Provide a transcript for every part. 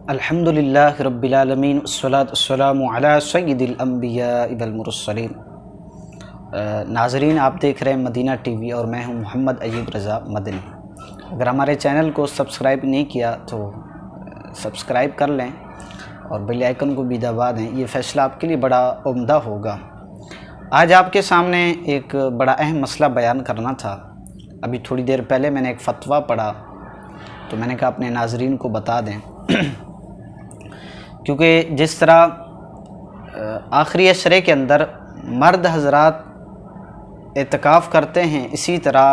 अल्हम्दुलिल्लाहि रब्बिल आलमीन वस्सलातु वस्सलामु अला सय्यिदिल अंबिया वल मुरसलीन। नाज़रीन, आप देख रहे हैं मदीना टीवी और मैं हूं मोहम्मद अय्यूब रज़ा मदनी। अगर हमारे चैनल को सब्सक्राइब नहीं किया तो सब्सक्राइब कर लें और बेल आइकन को भी दबा दें। ये फ़ैसला आपके लिए बड़ा उम्दा होगा। आज आपके सामने एक बड़ा अहम मसला बयान करना था। अभी थोड़ी देर पहले मैंने एक फ़तवा पढ़ा तो मैंने कहा अपने नाज़रीन को बता दें क्योंकि जिस तरह आखिरी अशरे के अंदर मर्द हज़रात एतकाफ़ करते हैं, इसी तरह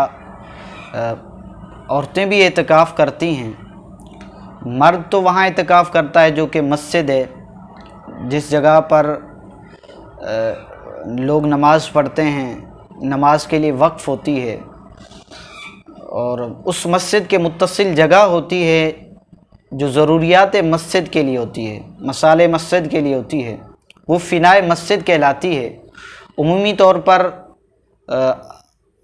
औरतें भी एतकाफ़ करती हैं। मर्द तो वहाँ एतकाफ़ करता है जो कि मस्जिद है, जिस जगह पर लोग नमाज़ पढ़ते हैं, नमाज के लिए वक्फ़ होती है और उस मस्जिद के मुत्तसिल जगह होती है जो ज़रूरियात मस्जिद के लिए होती है, मसाले मस्जिद के लिए होती है, वो फ़िनाए मस्जिद कहलाती है। उमूमी तौर पर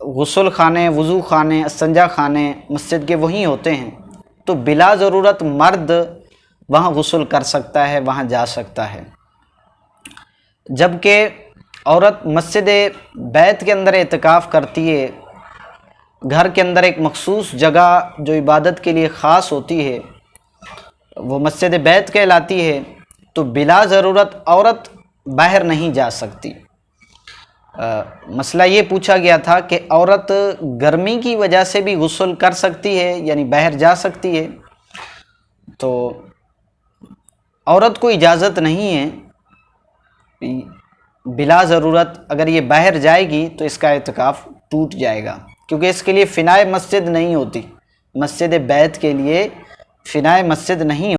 गुस्ल खाने, वज़ू खाने, असंजा खाने मस्जिद के वहीं होते हैं, तो बिला ज़रूरत मर्द वहाँ गुस्ल कर सकता है, वहाँ जा सकता है। जबकि औरत मस्जिद बैत के अंदर एतकाफ़ करती है, घर के अंदर एक मखसूस जगह जो इबादत के लिए ख़ास होती है वो मस्जिद बैत कहलाती है, तो बिला ज़रूरत औरत बाहर नहीं जा सकती। मसला ये पूछा गया था कि औरत गर्मी की वजह से भी गुस्ल कर सकती है, यानी बाहर जा सकती है। तो औरत को इजाज़त नहीं है बिला ज़रूरत, अगर ये बाहर जाएगी तो इसका एतकाफ़ टूट जाएगा, क्योंकि इसके लिए फ़िनाए मस्जिद नहीं होती। मस्जिद बैत के लिए फ़िनाए मस्जिद नहीं